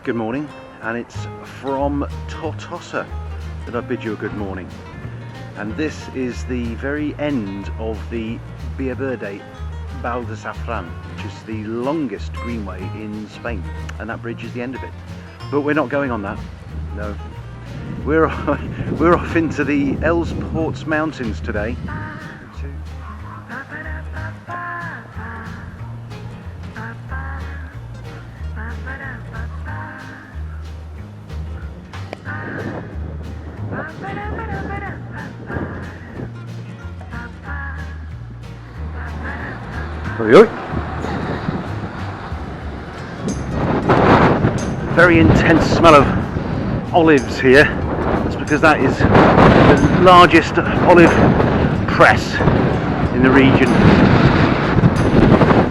Good morning, and it's from Tortosa that I bid you a good morning. And this is the very end of the Via Verde Val de Safran, which is the longest greenway in Spain, and that bridge is the end of it. But we're not going on that, no. We're off into the Els Ports Mountains today. Very intense smell of olives here. That's because that is the largest olive press in the region.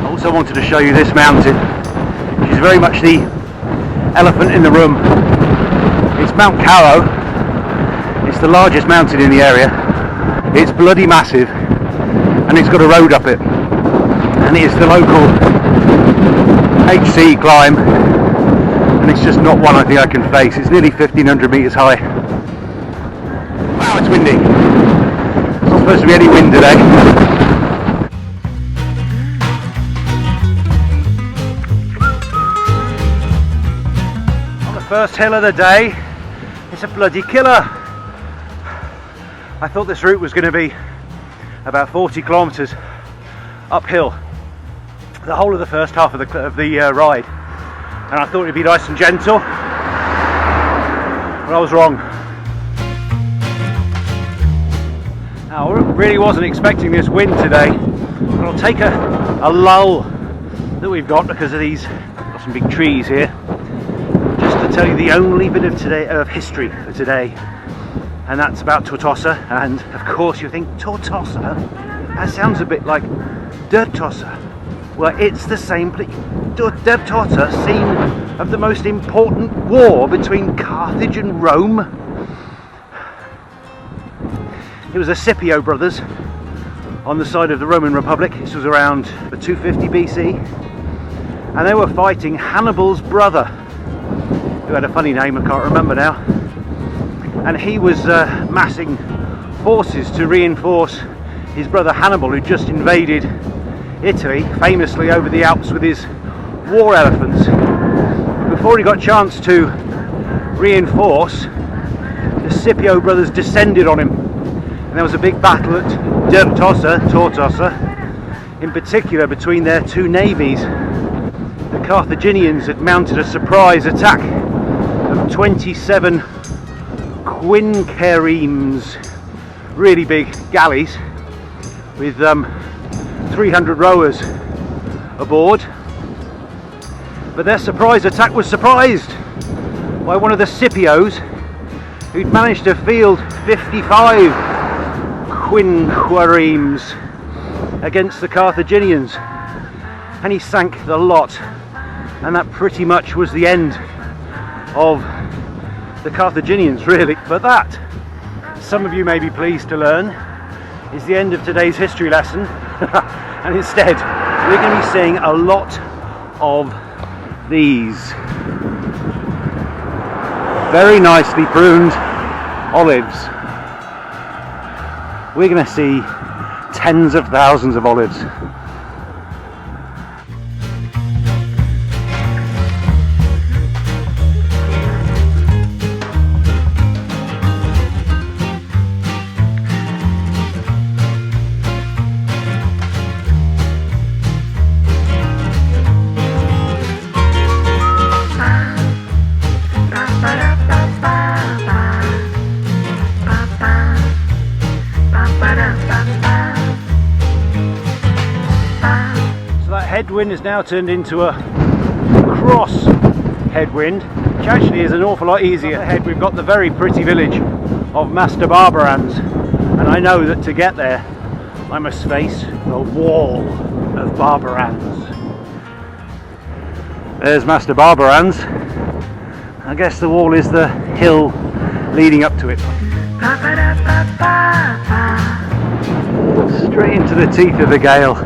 I also wanted to show you this mountain, which is very much the elephant in the room. It's Mount Caro. It's the largest mountain in the area. It's bloody massive, and it's got a road up it. And it is the local HC climb, and it's just not one I think I can face. It's nearly 1,500 metres high. Wow, it's windy. It's not supposed to be any wind today. On the first hill of the day, it's a bloody killer. I thought this route was going to be about 40 kilometres uphill the whole of the first half of the ride, and I thought it'd be nice and gentle, but I was wrong. Now, I really wasn't expecting this wind today, but I'll take a lull that we've got because of these, got some big trees here, just to tell you the only bit of history for today, and that's about Tortosa. And of course you think, Tortosa? That sounds a bit like Tortosa. Well, it's the same place. Tortosa, scene of the most important war between Carthage and Rome. It was the Scipio brothers on the side of the Roman Republic. This was around 250 BC, and they were fighting Hannibal's brother, who had a funny name I can't remember now, and he was massing forces to reinforce his brother Hannibal, who just invaded Italy, famously over the Alps with his war elephants. Before he got a chance to reinforce, the Scipio brothers descended on him, and there was a big battle at Tortosa, in particular between their two navies. The Carthaginians had mounted a surprise attack of 27 quinqueremes, really big galleys with 300 rowers aboard, but their surprise attack was surprised by one of the Scipios, who'd managed to field 55 quinqueremes against the Carthaginians, and he sank the lot, and that pretty much was the end of the Carthaginians, really. But that, some of you may be pleased to learn, is the end of today's history lesson. And instead we're going to be seeing a lot of these very nicely pruned olives. We're going to see tens of thousands of olives. Headwind has now turned into a cross headwind, which actually is an awful lot easier. Ahead we've got the very pretty village of Master Barbarans, and I know that to get there I must face the wall of Barbarans. There's Master Barbarans. I guess the wall is the hill leading up to it. Straight into the teeth of the gale.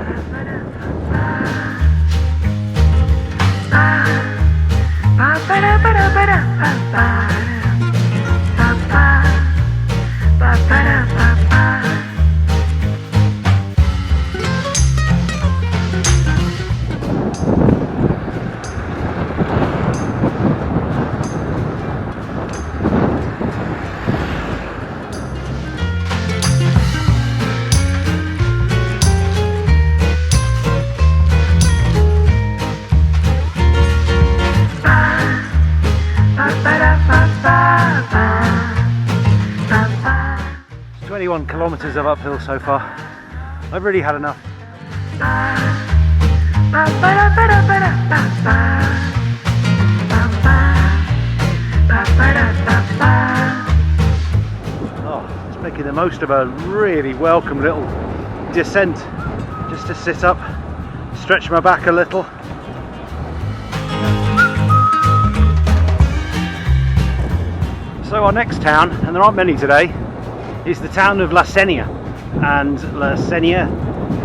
It's 21 kilometers of uphill so far. I've really had enough. Oh, it's making the most of a really welcome little descent, just to sit up, stretch my back a little. So our next town, and there aren't many today, is the town of La Senia. And La Senia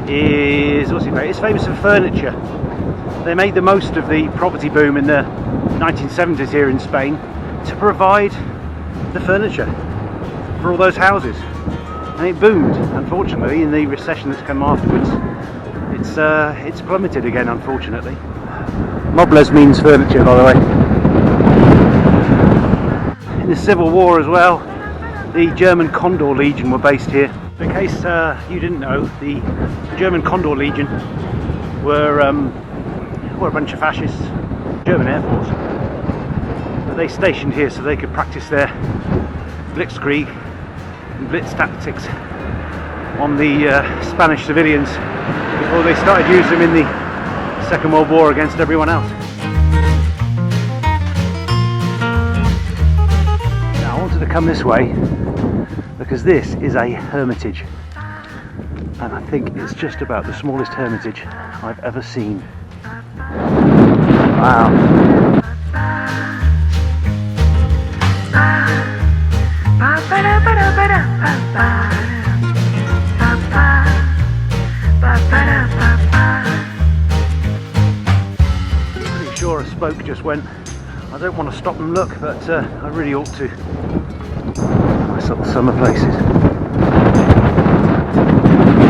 is, it's famous for furniture. They made the most of the property boom in the 1970s here in Spain to provide the furniture for all those houses. And it boomed. Unfortunately, in the recession that's come afterwards, it's plummeted again, unfortunately. Mobles means furniture, by the way. In the Civil War as well, the German Condor Legion were based here. In case you didn't know, the German Condor Legion were a bunch of fascists, German Air Force. But they stationed here so they could practice their blitzkrieg and blitz tactics on the Spanish civilians before they started using them in the Second World War against everyone else. Now I wanted to come this way because this is a hermitage, and I think it's just about the smallest hermitage I've ever seen. Wow. Pretty sure a spoke just went. I don't want to stop and look, but I really ought to. Nice little summer places.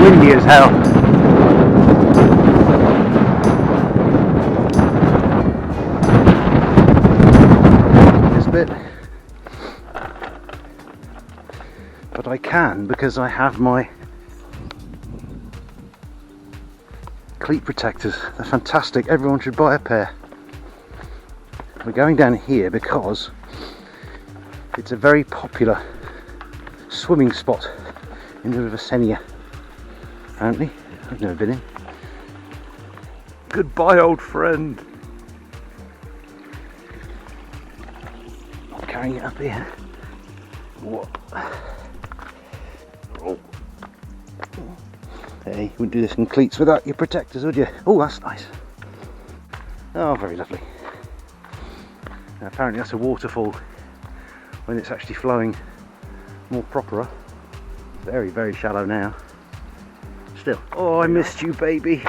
Windy as hell. This bit. But I can because I have my cleat protectors. They're fantastic. Everyone should buy a pair. We're going down here because it's a very popular swimming spot in the River Senia. Apparently, I've never been in. Goodbye, old friend. I'm carrying it up here. Whoa. Oh. Hey, you wouldn't do this in cleats without your protectors, would you? Oh, that's nice. Oh, very lovely. Now, apparently that's a waterfall when it's actually flowing more proper. Very, very shallow now. Still. Oh, I missed you, baby.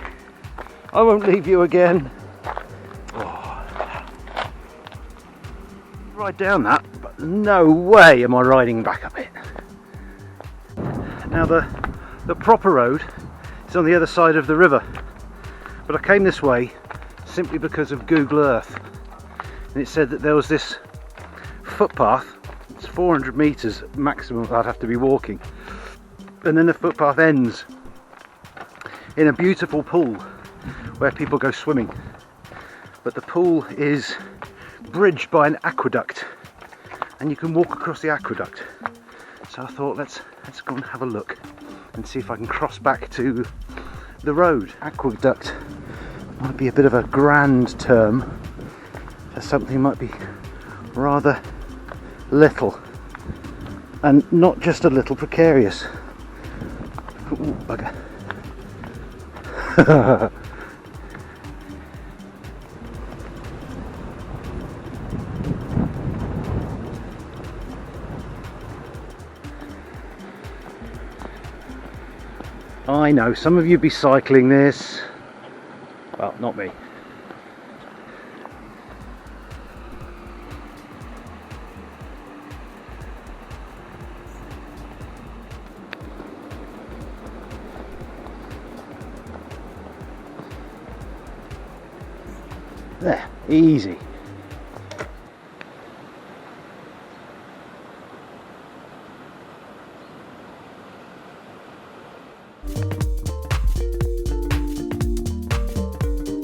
I won't leave you again. Oh. Ride down that, but no way am I riding back up it. Now the proper road is on the other side of the river, but I came this way simply because of Google Earth, and it said that there was this footpath. It's 400 meters maximum I'd have to be walking, and then the footpath ends in a beautiful pool where people go swimming, but the pool is bridged by an aqueduct and you can walk across the aqueduct. So I thought let's go and have a look and see if I can cross back to the road. Aqueduct might be a bit of a grand term for something might be rather little, and not just a little precarious. Ooh, bugger. I know some of you be cycling this. Well, not me. There, easy.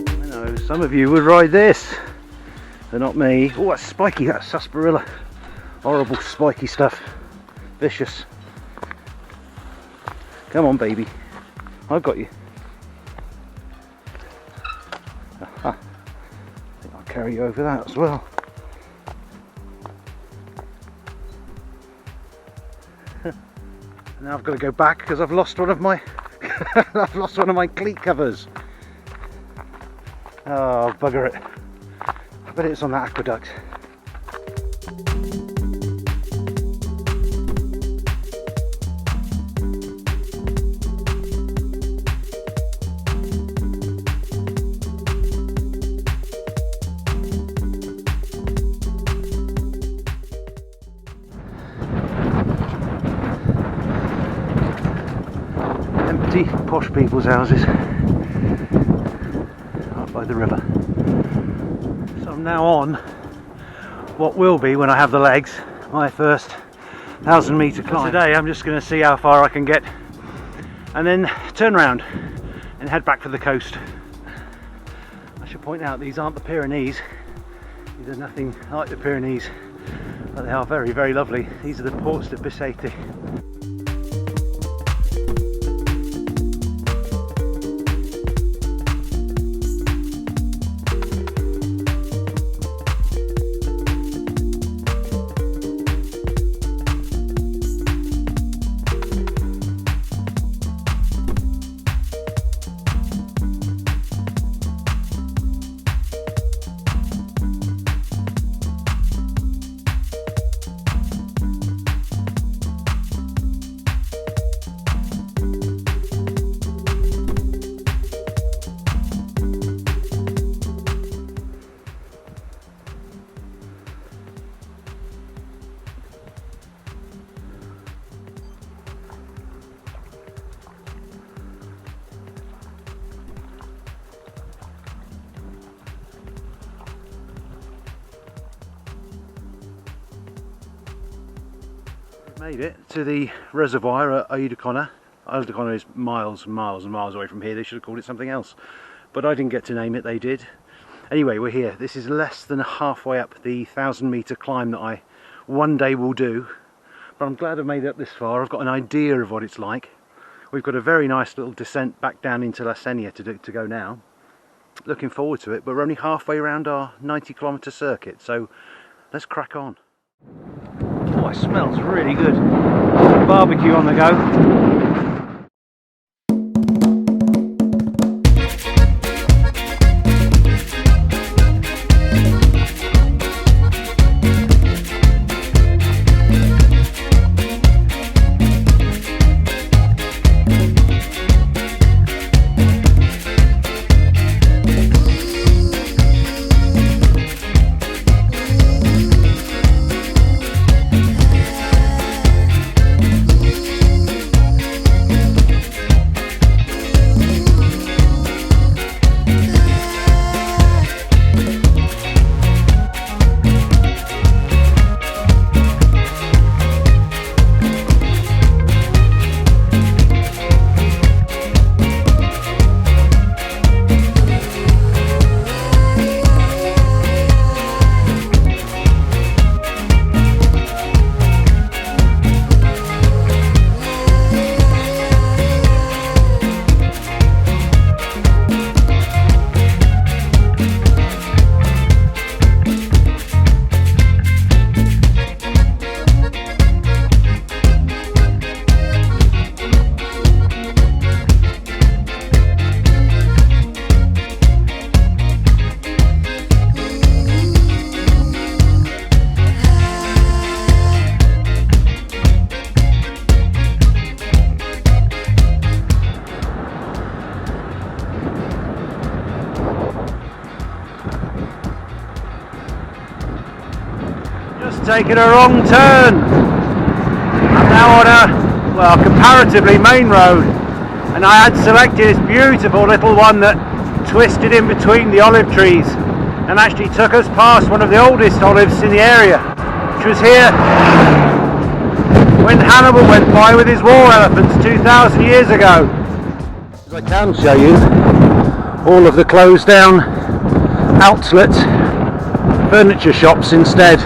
I know some of you would ride this, but not me. Oh, that's spiky, that's sarsaparilla. Horrible spiky stuff. Vicious. Come on, baby. I've got you. Aha. I think I'll carry you over that as well. Now I've got to go back because I've lost one of my I've lost one of my cleat covers. Oh, bugger it. I bet it's on that aqueduct. Empty, posh people's houses up by the river. So I'm now on what will be, when I have the legs, my first 1,000 metre climb. Today I'm just going to see how far I can get and then turn around and head back for the coast. I should point out these aren't the Pyrenees. These are nothing like the Pyrenees, but they are very, very lovely. These are the Ports de Bicêtre. Made it to the reservoir at Eau-de-Connor. Eau-de-Connor is miles and miles and miles away from here. They should have called it something else, but I didn't get to name it, they did. Anyway, we're here. This is less than halfway up the 1,000 metre climb that I one day will do, but I'm glad I've made it up this far. I've got an idea of what it's like. We've got a very nice little descent back down into La Seigne to go now. Looking forward to it, but we're only halfway around our 90-kilometre circuit, so let's crack on. Oh, it smells really good. Barbecue on the go. Taken a wrong turn. I'm now on a, well, comparatively main road, and I had selected this beautiful little one that twisted in between the olive trees. and actually took us past one of the oldest olives in the area, which was here when Hannibal went by with his war elephants 2,000 years ago. I can show you all of the closed down outlet furniture shops instead.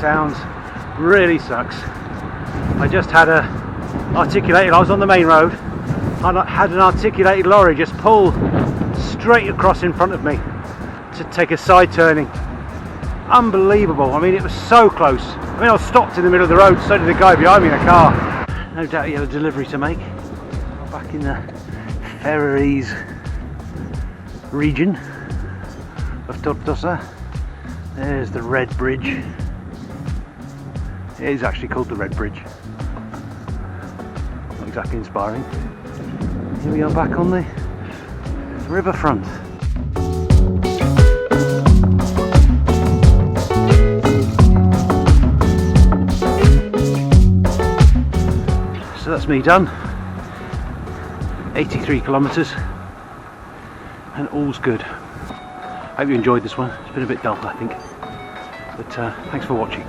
Towns really sucks. I just had I was on the main road and I had an articulated lorry just pull straight across in front of me to take a side turning. Unbelievable. I mean, it was so close. I mean, I was stopped in the middle of the road, so did the guy behind me in a car. No doubt he had a delivery to make. Back in the Ferraris region of Tortosa. There's the Red Bridge. It is actually called the Red Bridge. Not exactly inspiring. Here we are back on the riverfront. So that's me done. 83 kilometres and all's good. Hope you enjoyed this one. It's been a bit dull, I think. But thanks for watching.